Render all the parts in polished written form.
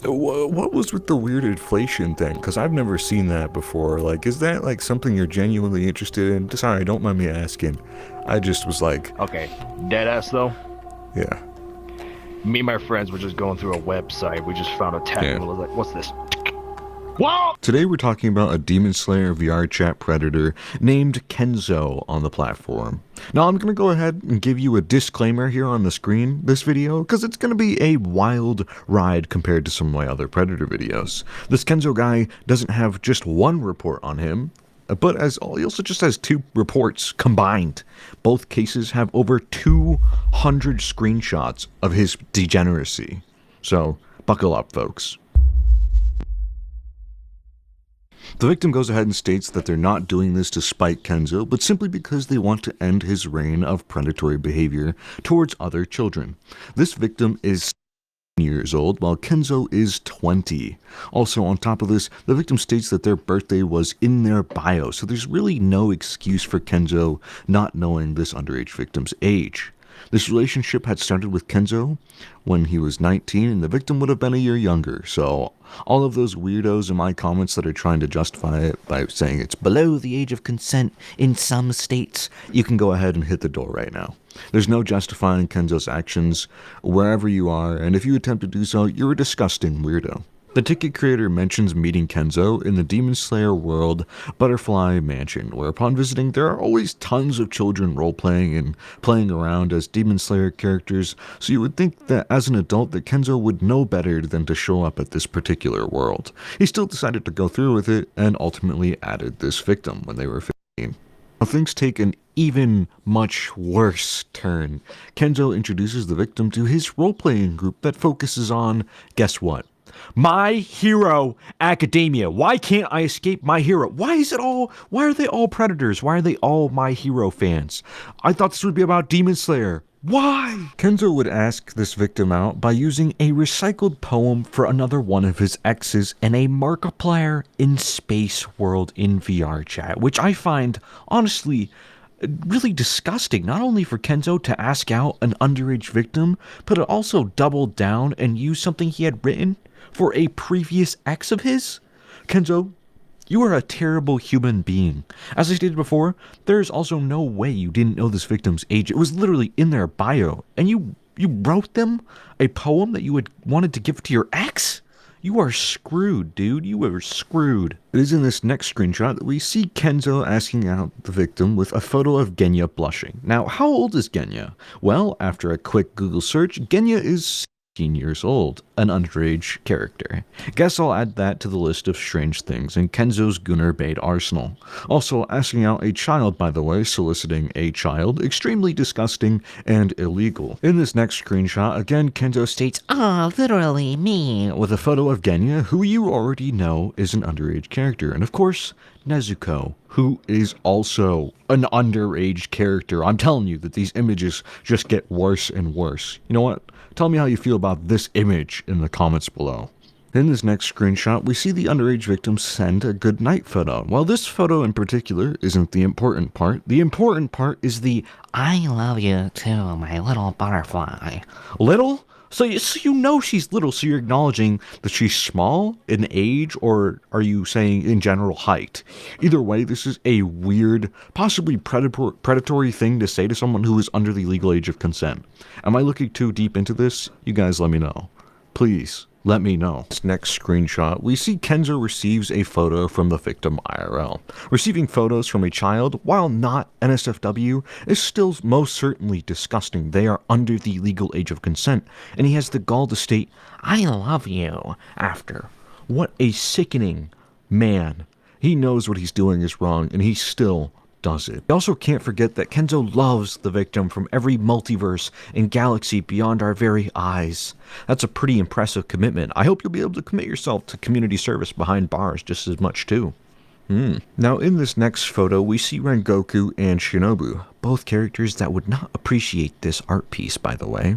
What was with the weird inflation thing? Because I've never seen that before. Like, is that like something you're genuinely interested in? Sorry, don't mind me asking. I just was like, Okay, dead ass though. yeah, Me and my friends were just going through a website. We just found a tag yeah. and was like, "What's this?" Whoa! Today we're talking about a Demon Slayer VR chat predator named Kenzo on the platform. Now I'm going to go ahead and give you a disclaimer here on the screen, this video, because it's going to be a wild ride compared to some of my other predator videos. This Kenzo guy doesn't have just one report on him, but he also just has 2 reports combined. Both cases have over 200 screenshots of his degeneracy. So buckle up, folks. The victim goes ahead and states that they're not doing this to spite Kenzo, but simply because they want to end his reign of predatory behavior towards other children. This victim is 16 years old, while Kenzo is 20. Also, on top of this, the victim states that their birthday was in their bio, so there's really no excuse for Kenzo not knowing this underage victim's age. This relationship had started with Kenzo when he was 19, and the victim would have been a year younger, so all of those weirdos in my comments that are trying to justify it by saying it's below the age of consent in some states, you can go ahead and hit the door right now. There's no justifying Kenzo's actions wherever you are, and if you attempt to do so, you're a disgusting weirdo. The ticket creator mentions meeting Kenzo in the Demon Slayer World Butterfly Mansion, where upon visiting there are always tons of children role-playing and playing around as Demon Slayer characters, so you would think that as an adult that Kenzo would know better than to show up at this particular world. He still decided to go through with it and ultimately added this victim when they were 15. Now things take an even much worse turn. Kenzo introduces the victim to his role-playing group that focuses on, guess what? My Hero Academia. Why can't I escape My Hero? Why are they all Predators? Why are they all My Hero fans? I thought this would be about Demon Slayer. Why? Kenzo would ask this victim out by using a recycled poem for another one of his exes in a Markiplier in Space World in VR chat, which I find, honestly, really disgusting, not only for Kenzo to ask out an underage victim, but it also doubled down and used something he had written for a previous ex of his? Kenzo, you are a terrible human being. As I stated before, there's also no way you didn't know this victim's age. It was literally in their bio, and you wrote them a poem that you had wanted to give to your ex? You are screwed, dude. You are screwed. It is in this next screenshot that we see Kenzo asking out the victim with a photo of Genya blushing. Now, how old is Genya? Well, after a quick Google search, Genya is 16 years old, an underage character. Guess I'll add that to the list of strange things in Kenzo's Gunnar Bait arsenal. Also, asking out a child, by the way, soliciting a child, extremely disgusting and illegal. In this next screenshot, again, Kenzo states, "Ah, literally me," with a photo of Genya, who you already know is an underage character, and of course, Nezuko, who is also an underage character. I'm telling you that these images just get worse and worse. You know what? Tell me how you feel about this image in the comments below. In this next screenshot, we see the underage victim send a good night photo. While this photo in particular isn't the important part is the "I love you too, my little butterfly." Little? So you know she's little, so you're acknowledging that she's small in age, or are you saying in general height? Either way, this is a weird, possibly predatory thing to say to someone who is under the legal age of consent. Am I looking too deep into this? You guys let me know. Please. Let me know. This next screenshot, we see Kenzo receives a photo from the victim IRL. Receiving photos from a child, while not NSFW, is still most certainly disgusting. They are under the legal age of consent, and he has the gall to state, "I love you," after. What a sickening man. He knows what he's doing is wrong, and he still does it. We also can't forget that Kenzo loves the victim from every multiverse and galaxy beyond our very eyes. That's a pretty impressive commitment. I hope you'll be able to commit yourself to community service behind bars just as much too. Now in this next photo we see Rengoku and Shinobu, both characters that would not appreciate this art piece, by the way.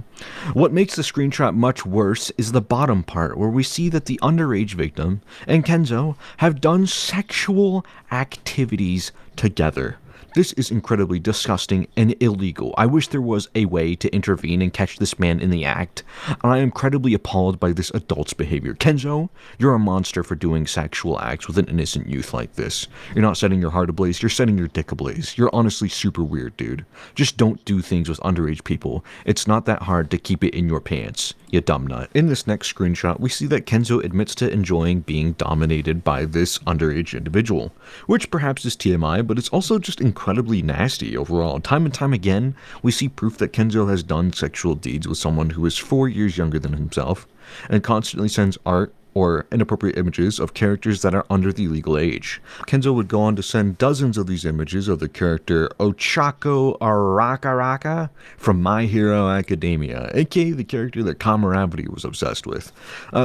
What makes the screenshot much worse is the bottom part, where we see that the underage victim and Kenzo have done sexual activities together. This is incredibly disgusting and illegal. I wish there was a way to intervene and catch this man in the act. I am incredibly appalled by this adult's behavior. Kenzo, you're a monster for doing sexual acts with an innocent youth like this. You're not setting your heart ablaze, you're setting your dick ablaze. You're honestly super weird, dude. Just don't do things with underage people. It's not that hard to keep it in your pants, you dumb nut. In this next screenshot, we see that Kenzo admits to enjoying being dominated by this underage individual, which perhaps is TMI, but it's also just incredibly nasty overall. Time and time again, we see proof that Kenzo has done sexual deeds with someone who is 4 years younger than himself, and constantly sends art or inappropriate images of characters that are under the legal age. Kenzo would go on to send dozens of these images of the character Ochako Arakaraka from My Hero Academia, aka the character that Kamaravati was obsessed with.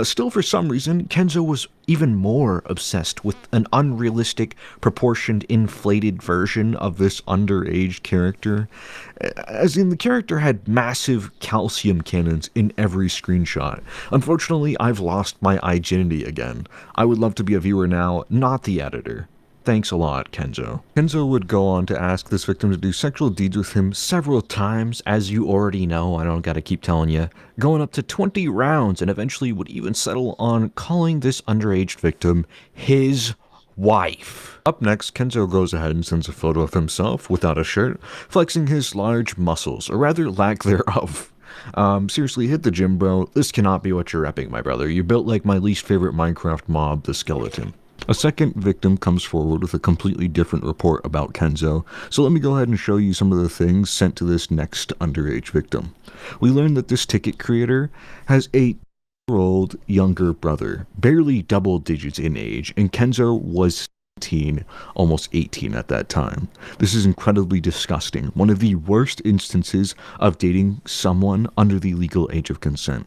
Still, for some reason, Kenzo was even more obsessed with an unrealistic, proportioned, inflated version of this underage character. As in, the character had massive calcium cannons in every screenshot. Unfortunately, I've lost my identity again. I would love to be a viewer now, not the editor. Thanks a lot, Kenzo. Kenzo would go on to ask this victim to do sexual deeds with him several times, as you already know, I don't gotta keep telling you, going up to 20 rounds, and eventually would even settle on calling this underage victim his wife. Up next, Kenzo goes ahead and sends a photo of himself without a shirt, flexing his large muscles, or rather lack thereof. Seriously, hit the gym, bro. This cannot be what you're repping, my brother. You built like my least favorite Minecraft mob, the skeleton. A second victim comes forward with a completely different report about Kenzo, so let me go ahead and show you some of the things sent to this next underage victim. We learned that this ticket creator has a 8-year-old younger brother, barely double digits in age, and Kenzo was 17, almost 18 at that time. This is incredibly disgusting, one of the worst instances of dating someone under the legal age of consent.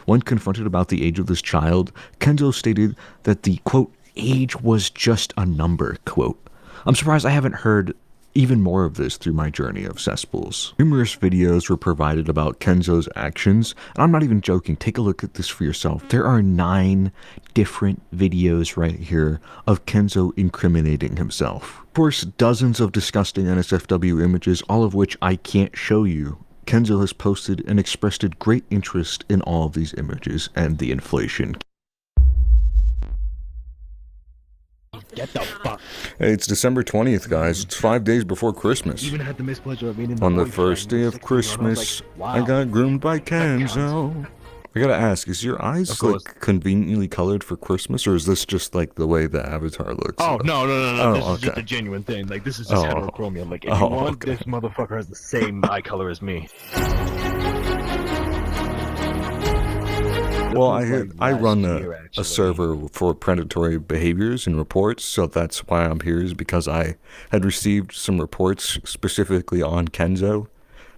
When confronted about the age of this child, Kenzo stated that the, quote, age was just a number, quote. I'm surprised I haven't heard even more of this through my journey of cesspools. Numerous videos were provided about Kenzo's actions, and I'm not even joking, take a look at this for yourself. There are 9 different videos right here of Kenzo incriminating himself. Of course, dozens of disgusting NSFW images, all of which I can't show you. Kenzo has posted and expressed great interest in all of these images and the inflation. Get the fuck. Hey, it's December 20th, guys. It's 5 days before Christmas. Even had the mispleasure of meeting On the first day of Christmas, I got groomed by Kenzo. I gotta ask, is your eyes like conveniently colored for Christmas, or is this just like the way the avatar looks? Oh, no. Oh, This is okay. just a genuine thing. Like, this is just heterochromia. Like, if you want, this motherfucker has the same eye color as me. Well, I run a server for predatory behaviors and reports, so that's why I'm here, is because I had received some reports specifically on Kenzo,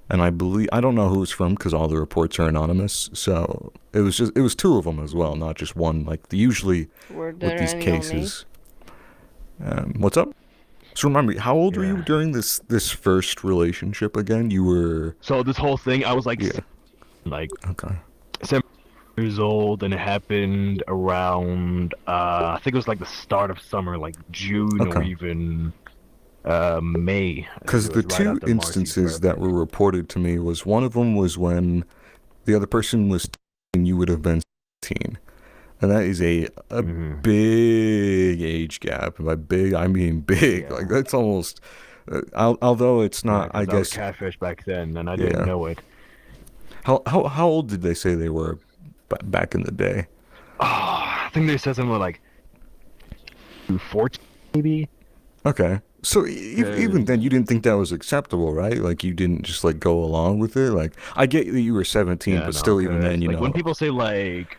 and I don't know who it's from because all the reports are anonymous, so it was 2 of them as well, not just one, like usually with these cases. What's up? So remind me, how old were you during this first relationship again? You were... So this whole thing, I was like, okay. 7 years old, and it happened around I think it was like the start of summer, like June or even May. Because the 2 instances that were reported to me was, one of them was when the other person was 10 and you would have been 16, and that is a big age gap. And by big, I mean big. Like, that's almost although it's not, I guess, I was catfish back then, and I didn't know it. How old did they say they were back in the day? I think they said something like 14, maybe. Okay, so even then, you didn't think that was acceptable, right? Like, you didn't just like go along with it. Like, I get that you were 17, but still, even then, you know. When people say like,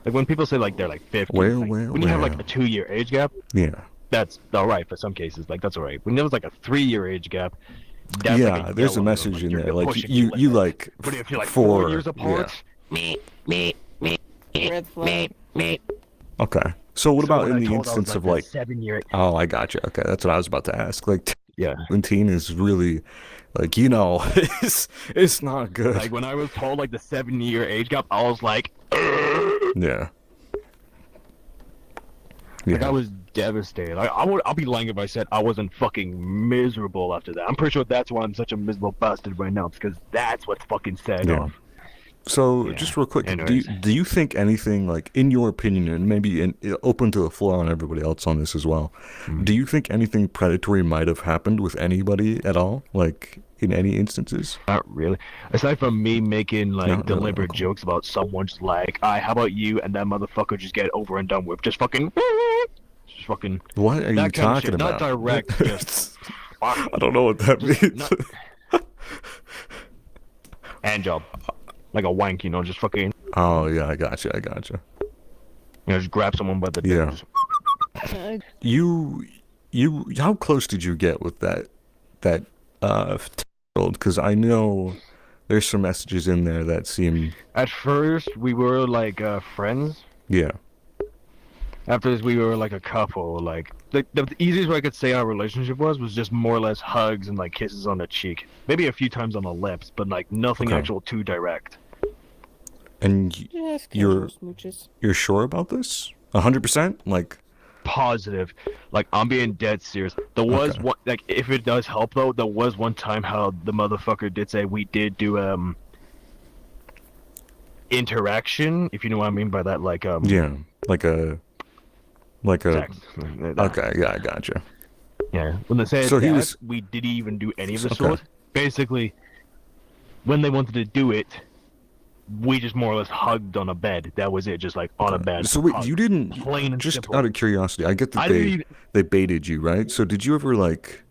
when people say like they're like 50, when you have like a 2-year age gap, that's all right for some cases. Like, that's all right. When there was like a 3-year age gap, that's like there's a message in there. Like, you like, but if you're like 4 years apart, Red flag. Okay. So what about in the instance of like 7-year? Oh, I got you. Okay, that's what I was about to ask. Like, 17 is really, like, you know, it's not good. Like, when I was told like the 7-year age gap, I was like, yeah. Like, I was devastated. I'll be lying if I said I wasn't fucking miserable after that. I'm pretty sure that's why I'm such a miserable bastard right now, because that's what's fucking set off. So, just real quick, do you think anything, like, in your opinion, and maybe open to the floor on everybody else on this as well, do you think anything predatory might have happened with anybody at all, like, in any instances? Not really. Aside from me making, like, deliberate jokes about someone just like, how about you, and that motherfucker just get over and done with. Just fucking... Just fucking... What are you talking about? Not direct, just... I don't know what that means. Hand job. Like a wank, you know, just fucking... Oh, yeah, I gotcha. You know, just grab someone by the dick. Yeah. You, how close did you get with that, because I know there's some messages in there that seem... At first, we were, like, friends. Yeah. After this, we were, like, a couple, like... The easiest way I could say our relationship was just more or less hugs and, like, kisses on the cheek. Maybe a few times on the lips, but, like, nothing actual too direct. And you're sure about this? 100%? Like... Positive. Like, I'm being dead serious. There was one... Like, if it does help, though, there was one time how the motherfucker did say we did do, interaction, if you know what I mean by that, like, Yeah, like a... Sex. Okay, yeah, I gotcha. Yeah, when they said so that, we didn't even do any of the sort. Basically, when they wanted to do it, we just more or less hugged on a bed. That was it, just like on a bed. So wait, you didn't... Plain and just simple. Out of curiosity, I get that they baited you, right? So did you ever, like,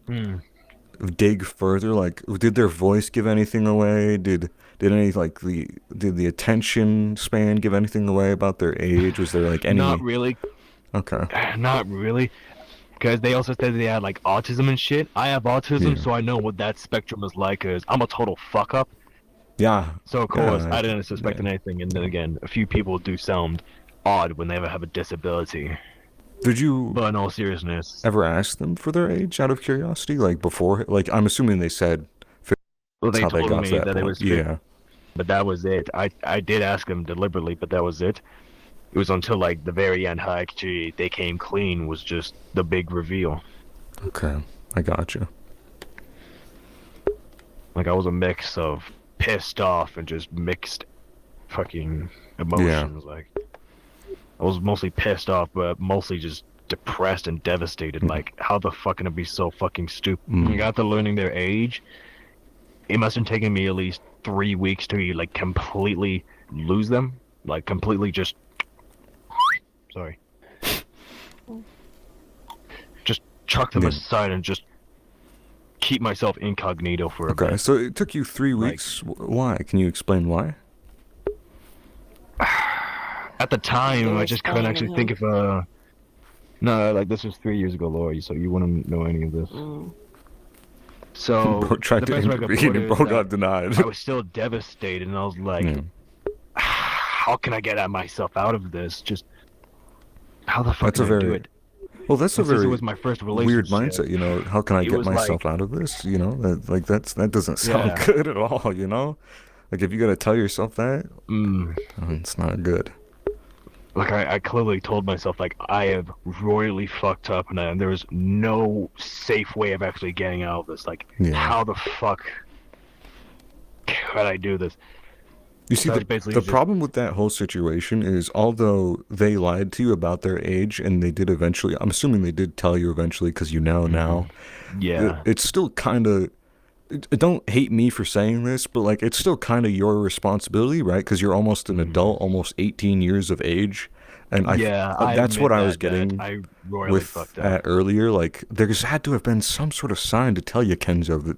dig further? Like, did their voice give anything away? Did any, like, did the attention span give anything away about their age? Was there, like, any... Not really. Okay. Not really. Because they also said they had, like, autism and shit. I have autism, so I know what that spectrum is like, because I'm a total fuck-up. Yeah. So, of course, I didn't suspect anything. And then again, a few people do sound odd when they ever have a disability. Did you... But in all seriousness... ever ask them for their age out of curiosity? Like, before... Like, I'm assuming they said... Well, they told me that it was... Yeah. But that was it. I did ask them deliberately, but that was it. It was until, like, the very end how actually they came clean was just the big reveal. Okay. I gotcha. Like, I was a mix of pissed off and just mixed fucking emotions. Like, I was mostly pissed off, but mostly just depressed and devastated. Like, how the fuck can it be so fucking stupid? When I got to learning their age, it must have taken me at least 3 weeks to, like, completely lose them. Like, completely just... Sorry. Just chuck them aside and just keep myself incognito for a bit. Okay, so it took you 3 weeks. Like, why? Can you explain why? At the time, I just couldn't actually think of a... No, like, this was 3 years ago, Laura, so you wouldn't know any of this. So, bro tried to intervene and bro got denied. I was still devastated, and I was like, how can I get myself out of this? Just... How the fuck can I do it? Well, that's a very it was my first weird mindset, you know. How can I get myself out of this? You know, that doesn't sound good at all, you know. Like, if you gotta tell yourself that, it's not good. Like, I clearly told myself, like, I have royally fucked up, and there is no safe way of actually getting out of this. Like, how the fuck could I do this? You see, the problem with that whole situation is, although they lied to you about their age, and they did eventually, I'm assuming they did tell you eventually because you know now. Yeah. It's still kind of, don't hate me for saying this, but, like, it's still kind of your responsibility, right? Because you're almost an adult, almost 18 years of age. And that's what I was getting with that earlier. Like, there's had to have been some sort of sign to tell you, Kenzo,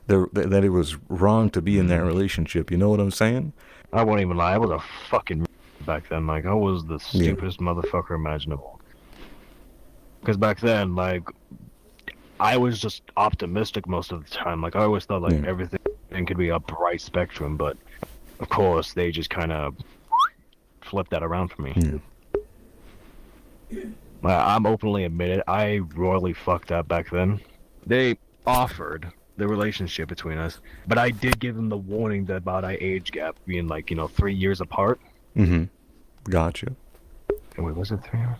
that it was wrong to be in that relationship. You know what I'm saying? I won't even lie. I was a fucking back then. Like, I was the stupidest motherfucker imaginable. Because back then, like, I was just optimistic most of the time. Like, I always thought, like, everything could be a bright spectrum. But, of course, they just kind of flipped that around for me. I'm openly admitted, I royally fucked up back then. They offered the relationship between us, but I did give them the warning that about our age gap being, like, 3 years apart. Gotcha. Wait, was it 3 years?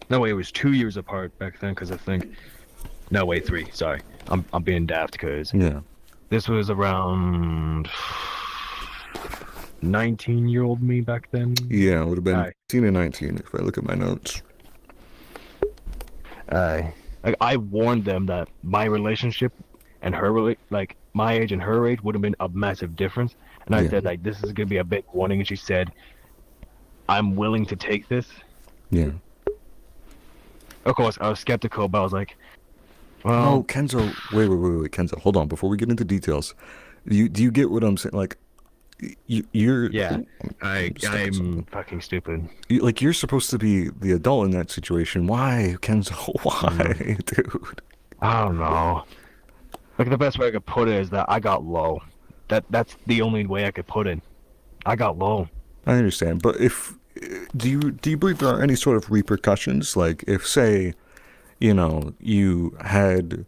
No, wait, it was 2 years apart back then, because I think. No, wait, 3. Sorry, I'm being daft, because Yeah. this was around 19-year-old me back then. Yeah, it would have been Aye. 18 and 19 if I look at my notes. Like, I warned them that my relationship and her like my age and her age would have been a massive difference, and I Yeah. said like this is gonna be a big warning, and she said, "I'm willing to take this." Yeah. Of course, I was skeptical, but I was like, No, "Well, Kenzo. Wait, Kenzo. Hold on. Before we get into details, do you get what I'm saying? Like, you're yeah, I'm stuck in something. I'm fucking stupid." Like you're supposed to be the adult in that situation. Why, Kenzo? Why, dude? I don't know. Like the best way I could put it is that I got low. That's the only way I could put it. I got low. I understand, but if do you believe there are any sort of repercussions? Like, if say, you had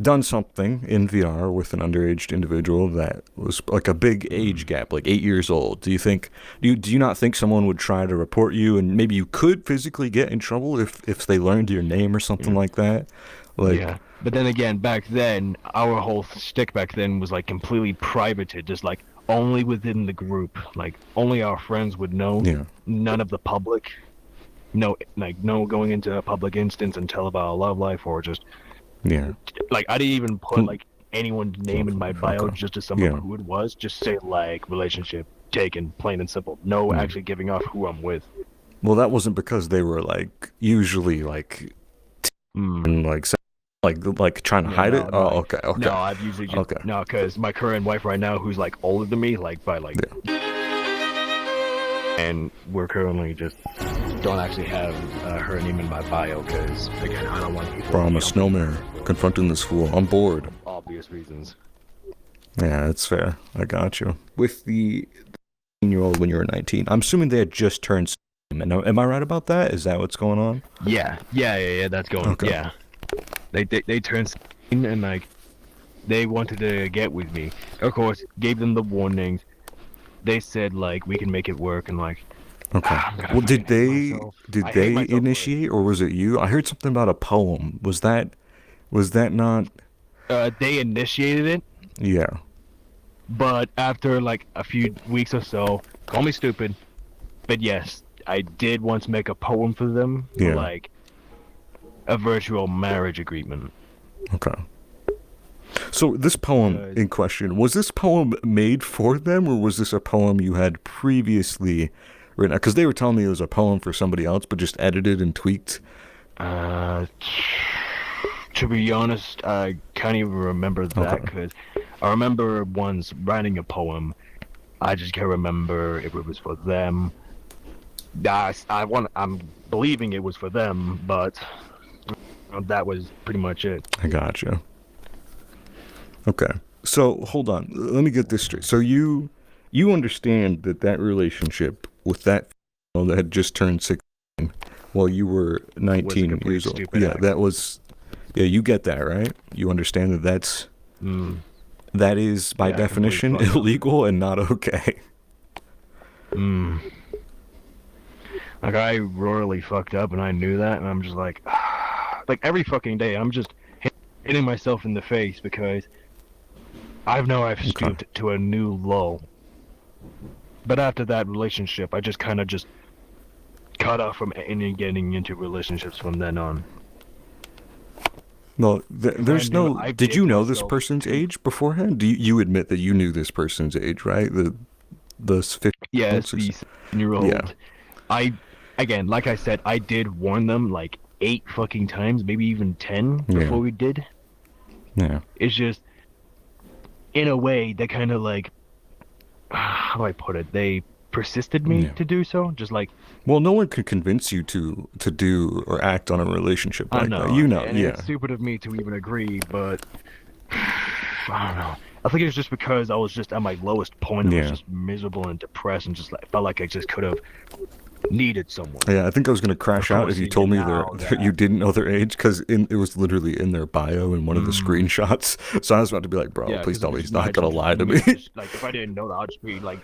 done something in VR with an underage individual that was like a big age gap, like 8 years old. Do you not think someone would try to report you, and maybe you could physically get in trouble if they learned your name or something like that? Like, Yeah. But then again, back then, our whole stick back then was like completely privated, just like only within the group. Like only our friends would know. yeah, None of the public. No, like no going into a public instance and tell about our love life, or just yeah, like I didn't even put like anyone's name in my bio Okay. just to sum up Yeah. who it was. Just say like relationship taken, plain and simple. No actually giving off who I'm with. Well, that wasn't because they were like usually like and like trying to Yeah, hide no, it. no, Oh, okay, okay. No, I've usually just Okay. no, because my current wife right now, who's like older than me, like by like, and we're currently just don't actually have her name in my bio because again, I don't want people. Bro, I'm a snowmare confronting this fool. I'm bored. Obvious reasons. Yeah, that's fair. I got you. With the 18-year-old when you were 19, I'm assuming they had just turned 16. Am I right about that? Is that what's going on? Yeah. That's going. Okay. Yeah, they turned 16 and like they wanted to get with me. Of course, gave them the warnings. They said like we can make it work and like. Okay. I'm gonna Well, did fucking hate they myself. did I hate they myself for it. initiate, or was it you? I heard something about a poem. Was that not? They initiated it. Yeah. But after like a few weeks or so, call me stupid, but yes, I did once make a poem for them, for, Yeah. like a virtual marriage agreement. Okay. So this poem Because- in question, was this poem made for them, or was this a poem you had previously written? Because they were telling me it was a poem for somebody else, but just edited and tweaked. To be honest, I can't even remember that Okay. because I remember once writing a poem. I just can't remember if it was for them. I'm believing it was for them, but that was pretty much it. I gotcha. Okay. So hold on. Let me get this straight. So you understand that relationship with that female that had just turned 16 while you were 19 complete years old. stupid Yeah, act. that was. Yeah, you get that, right? You understand that is by Yeah, definition complete fuck up. illegal and not okay. Like I royally fucked up, and I knew that, and I'm just like every fucking day, I'm just hitting myself in the face because I've stooped to a new low. But after that relationship, I just kind of just cut off from any getting into relationships from then on. Well, there's I knew- no. I Did did you know this myself- person's age beforehand? You admit that you knew this person's age, right? The 15. Yes, the 7-year-old. Yeah. Again, like I said, I did warn them like 8 fucking times, maybe even 10 Yeah. before we did. Yeah. It's just, in a way, they kind of like, how do I put it? They persisted me Yeah. to do so. Just like, Well, no one could convince you to do or act on a relationship I like know, that. You know, and yeah. it's stupid of me to even agree, but I don't know. I think it's just because I was just at my lowest point. I Yeah. was just miserable and depressed, and just like felt like I just could have needed someone. Yeah, I think I was gonna crash Of out course if you you told me know that you that. didn't know their age, because it was literally in their bio in one of the screenshots. So I was about to be like, bro, Yeah, please 'cause tell it me was he's not gonna just lie to me. just, like if I didn't know that, I'd just be like,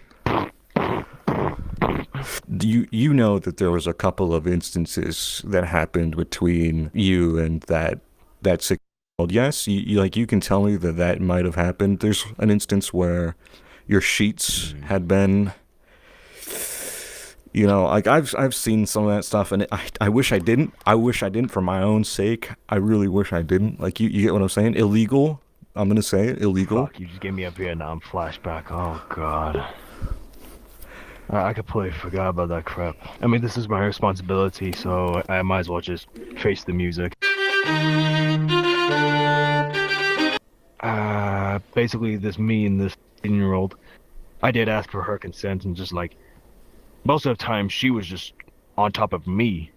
You know that there was a couple of instances that happened between you and that 6-year-old. Yes, you can tell me that might have happened. There's an instance where your sheets had been, like I've seen some of that stuff, and I wish I didn't. I wish I didn't for my own sake. I really wish I didn't. Like you get what I'm saying? Illegal. I'm gonna say it. Illegal. Fuck, you just gave me a Vietnam flashback. Oh god. I completely forgot about that crap. I mean, this is my responsibility, so I might as well just face the music. Basically, me and this 10-year-old, I did ask for her consent, and just like, most of the time, she was just on top of me,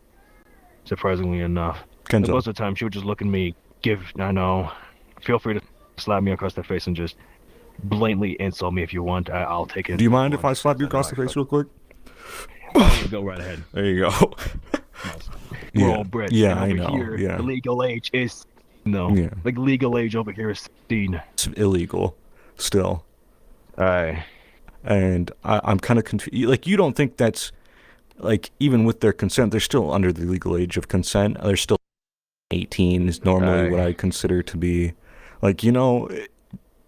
surprisingly enough. Kenzo. Most of the time, she would just look at me, feel free to slap me across the face and just blatantly insult me if you want. I'll take it. Do you mind if I slap you across the face real quick? Go right ahead. There you go. We're all Brits. Yeah, I over know. Here, yeah. The legal age is like legal age over here is 16. It's illegal, still. Alright. And I'm kind of confused. Like, you don't think that's, like, even with their consent, they're still under the legal age of consent. They're still 18 is normally what I consider to be, like,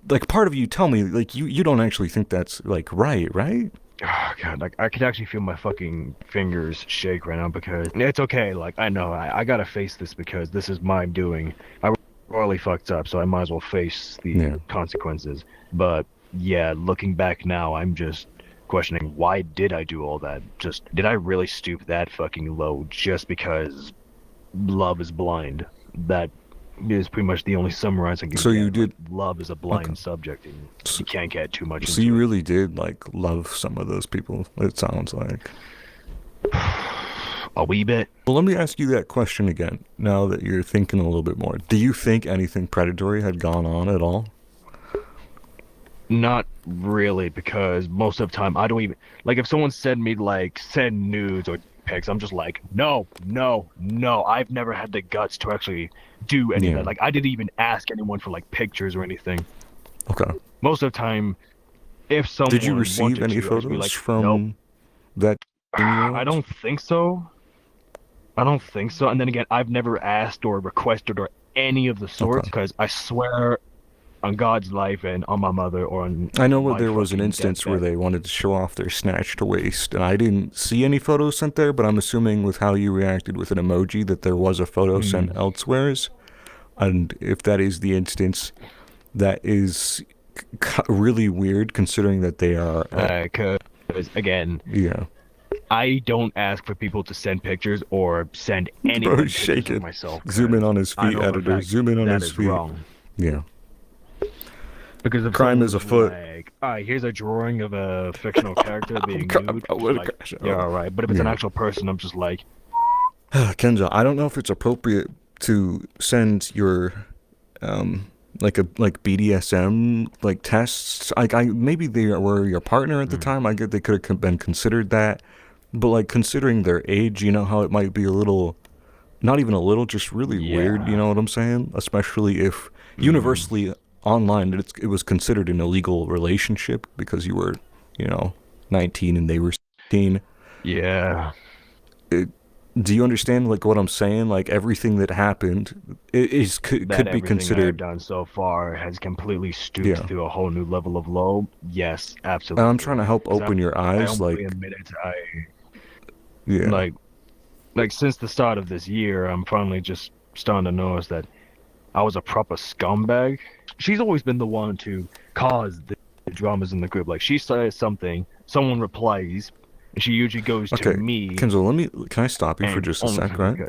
like, part of you tell me, like, you don't actually think that's, like, right? Oh god, like I could actually feel my fucking fingers shake right now, because it's okay. Like, I know I gotta face this because this is my doing. I royally fucked up, so I might as well face the consequences. But yeah, looking back now, I'm just questioning, why did I do all that? Just, did I really stoop that fucking low just because love is blind? That is pretty much the only summarizing. So you did. Like, love is a blind subject, and you can't get too much. So you really did, like, love some of those people. It sounds like a wee bit. Well, let me ask you that question again. Now that you're thinking a little bit more, do you think anything predatory had gone on at all? Not really, because most of the time I don't even, like, if someone send nudes or pics, I'm just like, no, I've never had the guts to actually do any of that. Like, I didn't even ask anyone for, like, pictures or anything. Okay. Most of the time, if someone did you receive any photos from that? I don't think so. And then again, I've never asked or requested or any of the sorts, because I swear on God's life and on my mother or on I know where there was an instance where they wanted to show off their snatched waist, and I didn't see any photos sent there, but I'm assuming with how you reacted with an emoji that there was a photo sent elsewheres. And if that is the instance, that is really weird, considering that they are because again, I don't ask for people to send pictures or send anyone pictures of myself. Zoom in on his feet, editor. Zoom in on his feet. Wrong. Yeah. Because if crime is afoot. Like, here's a drawing of a fictional character being nude. Yeah, all right. But if it's an actual person, I'm just like, Kenzo, I don't know if it's appropriate to send your like BDSM like tests. Like, maybe they were your partner at the time. I get they could have been considered that, but like, considering their age, you know how it might be a little, not even a little, just really weird. You know what I'm saying? Especially if universally online it was considered an illegal relationship because you were 19 and they were 16. Yeah. Do you understand, like, what I'm saying? Like, everything that happened could be considered. I've done so far has completely stooped to a whole new level of low. Yes, absolutely. And I'm trying to help open your eyes. I admit it. Like since the start of this year, I'm finally just starting to notice that I was a proper scumbag. She's always been the one to cause the dramas in the group. Like, she says something, someone replies, and she usually goes to me. Kenzo, can I stop you for just a sec, right?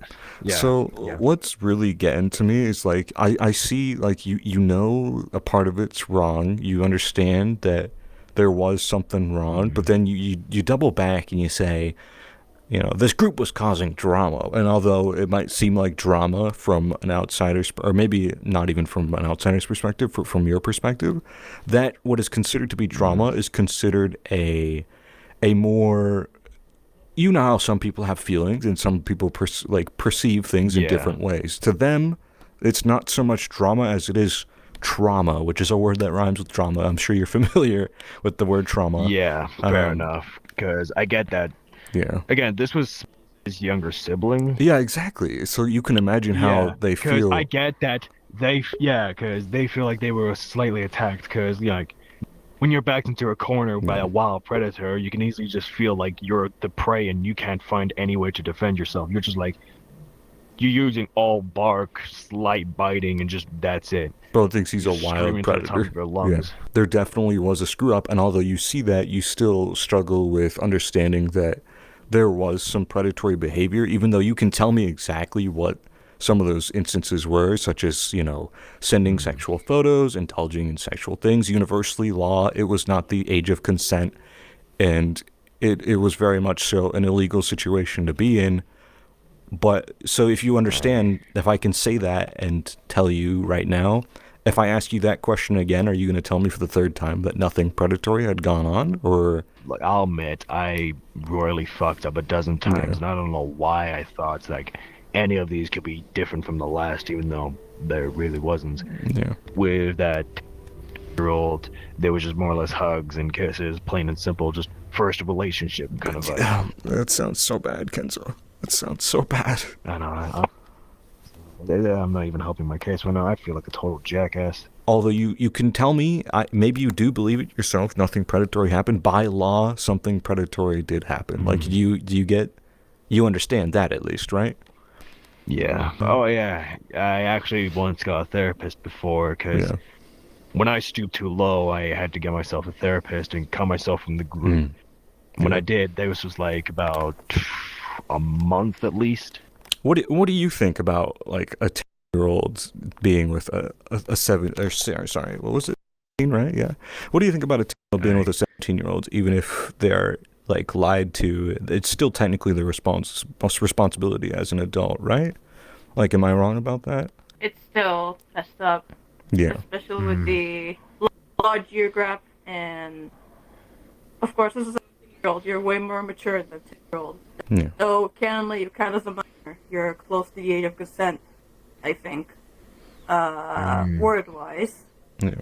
What's really getting to me is, like, I see, like, you know a part of it's wrong. You understand that there was something wrong, but then you double back and you say, this group was causing drama. And although it might seem like drama from an outsider's, or maybe not even from an outsider's perspective, from your perspective, that what is considered to be drama is considered a more, how some people have feelings and some people perceive things in different ways. To them, it's not so much drama as it is trauma, which is a word that rhymes with drama. I'm sure you're familiar with the word trauma. Yeah, fair enough, because I get that. Yeah. Again, this was his younger sibling. Yeah, exactly. So you can imagine how they because I feel. get that because they feel like they were slightly attacked. Because like when you're backed into a corner by Yeah. a wild predator, you can easily just feel like you're the prey and you can't find any way to defend yourself. You're just like you're using all bark, slight biting, and just that's it. Bro thinks he's a Just wild screaming to the top predator. of your Yeah. lungs. There definitely was a screw up, and although you see that, you still struggle with understanding that there was some predatory behavior, even though you can tell me exactly what some of those instances were, such as, sending sexual photos, indulging in sexual things. Universally law, it was not the age of consent, and it was very much so an illegal situation to be in. But so if you understand, if I can say that and tell you right now, if I ask you that question again, are you going to tell me for the third time that nothing predatory had gone on? Or, Like I'll admit, I royally fucked up a dozen yeah, times, and I don't know why I thought like any of these could be different from the last, even though there really wasn't. yeah. With that year-old, there was just more or less hugs and kisses, plain and simple, just first relationship kind of vibe. That sounds so bad, Kenzo. That sounds so bad. I know. I'm not even helping my case right now. I feel like a total jackass. Although you can tell me, maybe you do believe it yourself, nothing predatory happened. By law, something predatory did happen. Like, you understand that at least, right? Yeah. Oh, yeah. I actually once got a therapist before because Yeah. when I stooped too low, I had to get myself a therapist and cut myself from the group. When Yeah. I did, there was like about a month at least. What do you think about like a 10-year-old being with a seven or sorry, what was it? 17, right? Yeah. What do you think about a 10-year-old being with a 17-year-old, even if they're like lied to? It's still technically their responsibility as an adult, right? Like, am I wrong about that? It's still messed up, Yeah. especially with the large year gap. And of course, as a 17-year-old, you're way more mature than a 10-year-old. Yeah. So, canonly, you count as a minor. You're close to the age of consent, I think, word-wise. Yeah.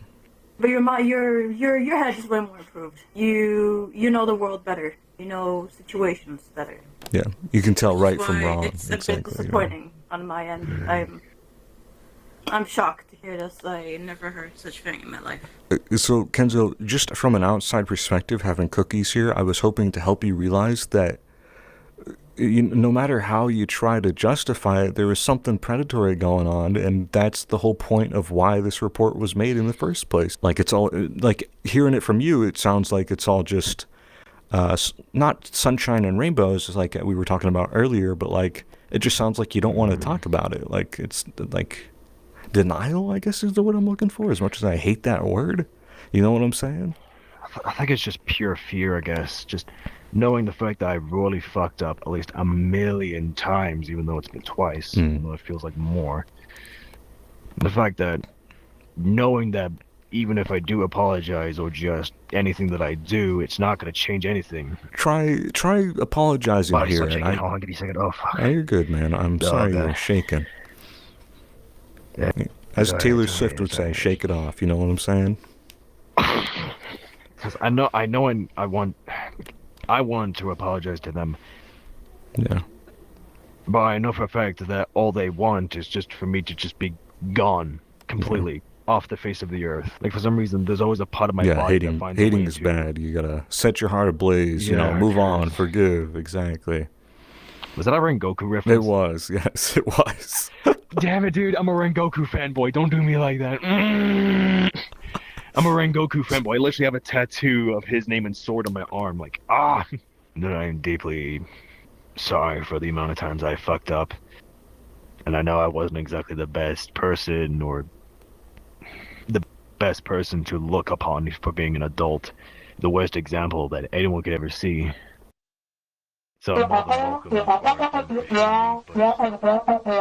But your head is way more improved. You know the world better. You know situations better. Yeah. You can tell right That's from why wrong. it's a bit disappointing on my end. I'm shocked to hear this. I never heard such thing in my life. So, Kenzo, just from an outside perspective, having cookies here, I was hoping to help you realize that no matter how you try to justify it, there was something predatory going on, and that's the whole point of why this report was made in the first place. Like, it's all, like, hearing it from you, it sounds like it's all just, not sunshine and rainbows, like we were talking about earlier, but, like, it just sounds like you don't want to talk about it. Like, it's, like, denial, I guess is the word I'm looking for, as much as I hate that word. You know what I'm saying? I think it's just pure fear, I guess. Just knowing the fact that I really fucked up at least a million times, even though it's been twice, even though it feels like more. The fact that knowing that even if I do apologize or just anything that I do, it's not going to change anything. Try apologizing Body's here. so shaking. Hold on, give me a second. Oh, fuck. You're good, man. I'm sorry okay. you're shaking. Yeah. As Go Taylor ahead, Swift would say, shake it off. You know what I'm saying? Because I want to apologize to them, Yeah. but I know for a fact that all they want is just for me to just be gone completely off the face of the earth. Like, for some reason, there's always a part of my body that finds a way hating is to- bad. You gotta set your heart ablaze. Yeah, move on, because- forgive. Exactly. Was that a Rengoku reference? It was. Yes, it was. Damn it, dude! I'm a Rengoku fanboy. Don't do me like that. I'm a Rengoku fanboy. I literally have a tattoo of his name and sword on my arm. Like, Then I'm deeply sorry for the amount of times I fucked up. And I know I wasn't exactly the best person or the best person to look upon for being an adult. The worst example that anyone could ever see. So I'm more than welcome to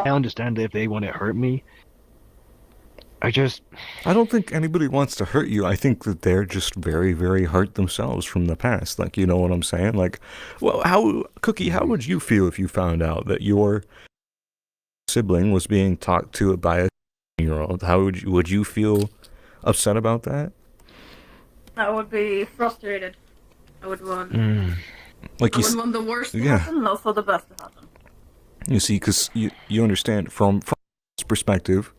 I understand if they want to hurt me. I don't think anybody wants to hurt you. I think that they're just very, very hurt themselves from the past. Like, you know what I'm saying? Like, well, how would you feel if you found out that your sibling was being talked to by a 10-year-old? How would you feel upset about that? I would be frustrated. I would want Like I wouldn't want the worst to happen, and also the best to happen. You see, because you understand from this perspective,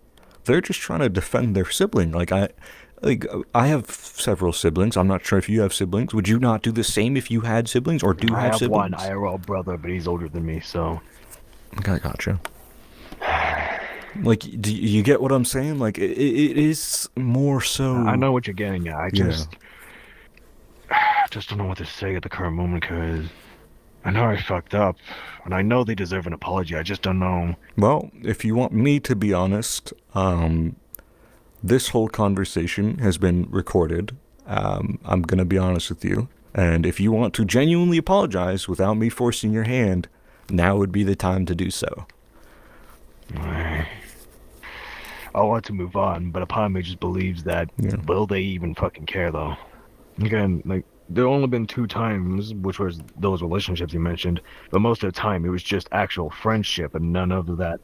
they're just trying to defend their sibling. Like I have several siblings. I'm not sure if you have siblings. Would you not do the same if you had siblings, or do you have siblings? One IRL brother, but he's older than me, so. Okay, gotcha. Like, do you get what I'm saying? Like, it is more so. I know what you're getting at. I just don't know what to say at the current moment, because I know I fucked up, and I know they deserve an apology. I just don't know. Well, if you want me to be honest, this whole conversation has been recorded. I'm gonna be honest with you, and if you want to genuinely apologize without me forcing your hand, now would be the time to do so. I want to move on, but a part of me just believes that will they even fucking care though? Again, like there only been 2 times, which was those relationships you mentioned, but most of the time it was just actual friendship and none of that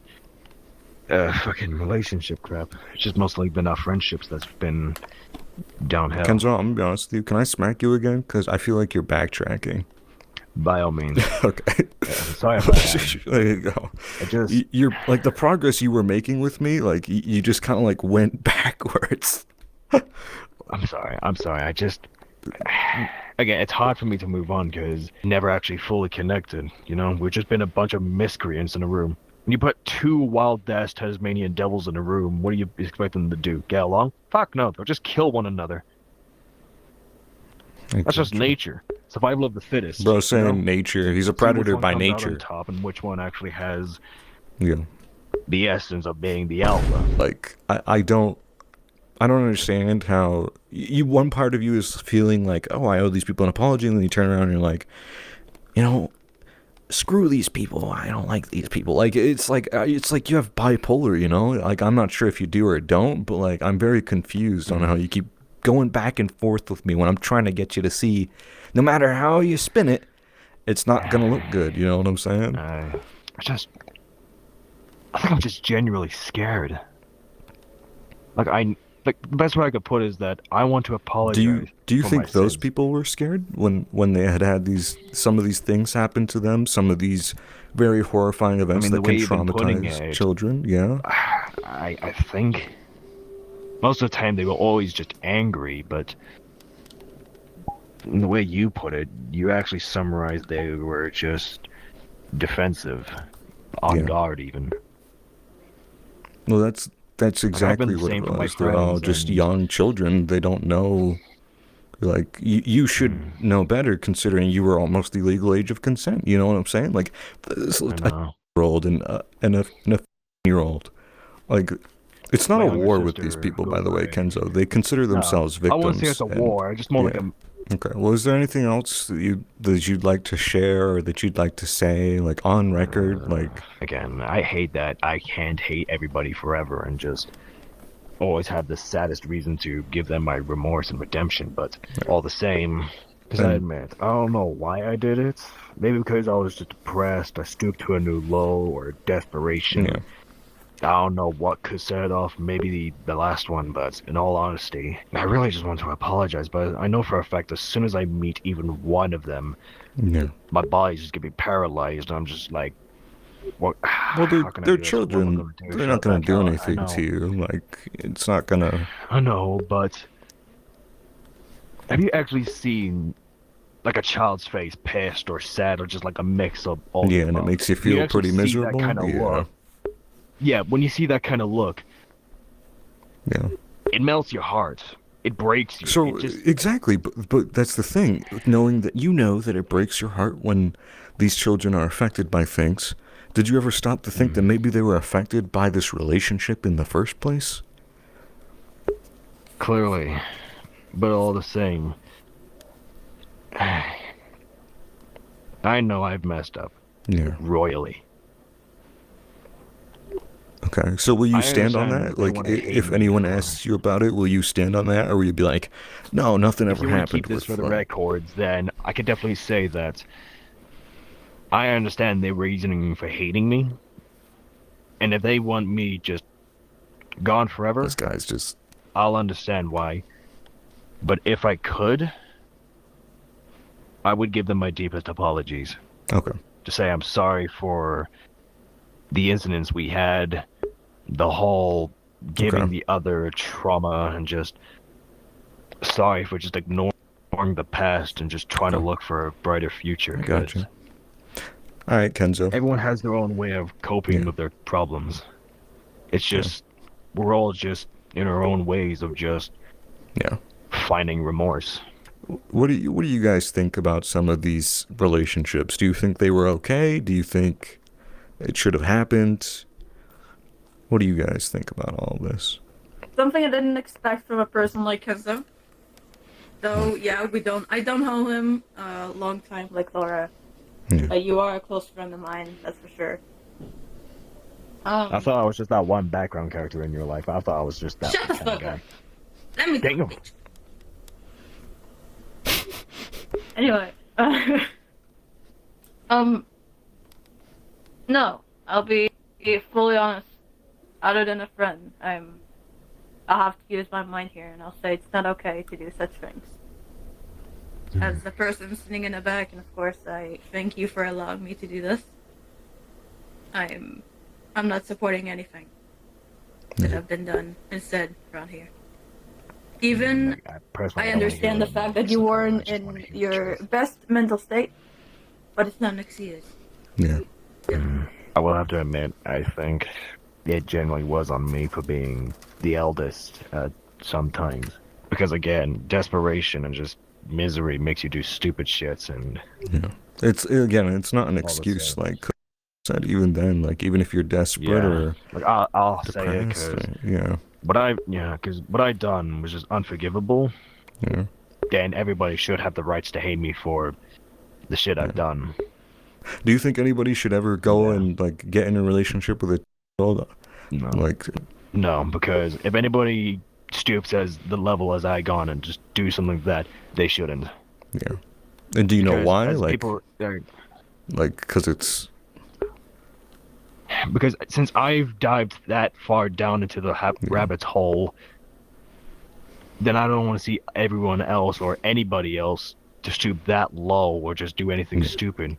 fucking relationship crap. It's just mostly been our friendships that's been downhill. Kenzo, I'm gonna be honest with you. Can I smack you again? Because I feel like you're backtracking. By all means. Okay. Yeah, sorry about that. There you go. You're like the progress you were making with me. Like you just kind of like went backwards. I'm sorry. I just again, it's hard for me to move on because never actually fully connected. You know, we've just been a bunch of miscreants in a room. When you put 2 wild-ass Tasmanian devils in a room, what do you expect them to do? Get along? Fuck no. They'll just kill one another. That's just nature. Survival of the fittest. Bro, saying nature. He's a predator by nature. On top and which one actually has the essence of being the alpha. Like I don't understand how one part of you is feeling like, oh, I owe these people an apology, and then you turn around and you're like, you know, screw these people. I don't like these people. Like it's like you have bipolar, you know? Like I'm not sure if you do or don't, but like I'm very confused on how you keep going back and forth with me when I'm trying to get you to see, no matter how you spin it, it's not gonna look good. You know what I'm saying? I think I'm just genuinely scared. Like the best way I could put it is that I want to apologize. Do you think those people were scared when they had some of these things happen to them, some of these very horrifying events that can traumatize children? Yeah. I think most of the time they were always just angry, but in the way you put it, you actually summarized they were just defensive, on guard even. Well, that's exactly what it was. They're all just young children. They don't know. Like you should know better, considering you were almost the legal age of consent. You know what I'm saying? Like this 8-year-old and a 15-year-old. Like it's not a war with these people, by the way, Kenzo. They consider themselves victims. I wouldn't say it's a war. I just more like a. Okay. Well, is there anything else that you'd like to share or that you'd like to say, like on record? Like again, I hate that I can't hate everybody forever and just always have the saddest reason to give them my remorse and redemption. But all the same, because I admit, I don't know why I did it. Maybe because I was just depressed. I stooped to a new low or desperation. Yeah. I don't know what could set it off, maybe the last one, but in all honesty, I really just want to apologize, but I know for a fact as soon as I meet even one of them, my body's just gonna be paralyzed, and I'm just like, what? Well, they're children. They're not gonna do anything to you. Like, it's not gonna... I know, but have you actually seen like a child's face, pissed or sad, or just like a mix of all and it makes you feel pretty miserable? That kind of look. Yeah, when you see that kind of look, it melts your heart. It breaks you. So, exactly, but that's the thing. Knowing that you know that it breaks your heart when these children are affected by things, did you ever stop to think that maybe they were affected by this relationship in the first place? Clearly. But all the same, I know I've messed up. Yeah. Royally. Okay, so will you stand on that? Like, if anyone asks you about it, will you stand on that, or will you be like, no, nothing ever happened? If you keep this for the records, then I could definitely say that I understand their reasoning for hating me, and if they want me just gone forever, this guy's just... I'll understand why. But if I could, I would give them my deepest apologies. Okay. To say I'm sorry for the incidents we had, the whole giving the other trauma, and just sorry for just ignoring the past and just trying to look for a brighter future. Gotcha. All right, Kenzo. Everyone has their own way of coping with their problems. It's just, we're all just in our own ways of just finding remorse. What do you guys think about some of these relationships? Do you think they were okay? Do you think it should have happened? What do you guys think about all this? Something I didn't expect from a person like Kenzo. Though, yeah, I don't know him a long time like Laura. Yeah. You are a close friend of mine, that's for sure. I thought I was just that one background character in your life. I thought I was just that Shut the kind fuck of guy. up. Let me Damn. go. Anyway, no, I'll be fully honest. Other than a friend, I'll have to use my mind here, and I'll say it's not okay to do such things. As the person sitting in the back, and of course, I thank you for allowing me to do this. I'm not supporting anything that have been done instead around here. Even I understand the fact that you weren't in your best mental state, but it's not an excuse. Yeah. I will have to admit, I think it generally was on me for being the eldest sometimes. Because again, desperation and just misery makes you do stupid shits, and It's not an excuse. Like I said, even then, like even if you're desperate or like I'll say it because what I done was just unforgivable. Yeah. Then everybody should have the rights to hate me for the shit I've done. Do you think anybody should ever go and like get in a relationship with a child? No. Like, no, because if anybody stoops as the level as I gone and just do something like that, they shouldn't. Yeah. And do you know why? Like, people, because it's... Because since I've dived that far down into the rabbit's hole, then I don't want to see everyone else or anybody else to stoop that low or just do anything stupid.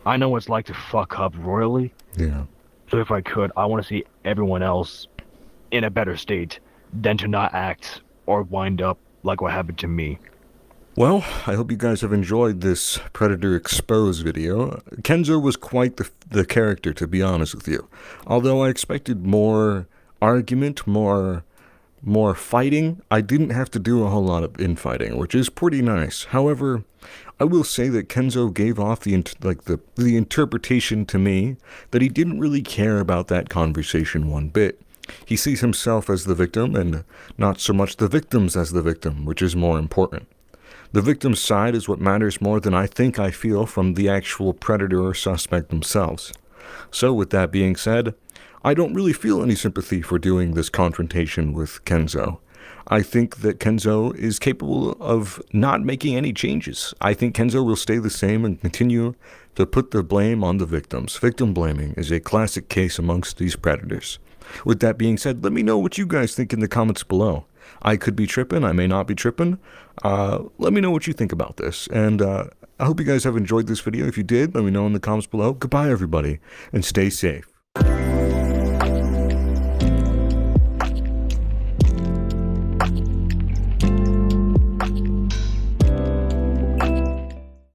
I know what it's like to fuck up royally. Yeah. So if I could, I want to see everyone else in a better state than to not act or wind up like what happened to me. Well, I hope you guys have enjoyed this Predator Exposed video. Kenzo was quite the character, to be honest with you. Although I expected more argument, more fighting, I didn't have to do a whole lot of infighting, which is pretty nice. However, I will say that Kenzo gave off the interpretation to me that he didn't really care about that conversation one bit. He sees himself as the victim and not so much the victims as the victim, which is more important. The victim's side is what matters more than I think I feel from the actual predator or suspect themselves. So with that being said, I don't really feel any sympathy for doing this confrontation with Kenzo. I think that Kenzo is capable of not making any changes. I think Kenzo will stay the same and continue to put the blame on the victims. Victim blaming is a classic case amongst these predators. With that being said, let me know what you guys think in the comments below. I could be tripping, I may not be tripping. Let me know what you think about this. And I hope you guys have enjoyed this video. If you did, let me know in the comments below. Goodbye, everybody, and stay safe.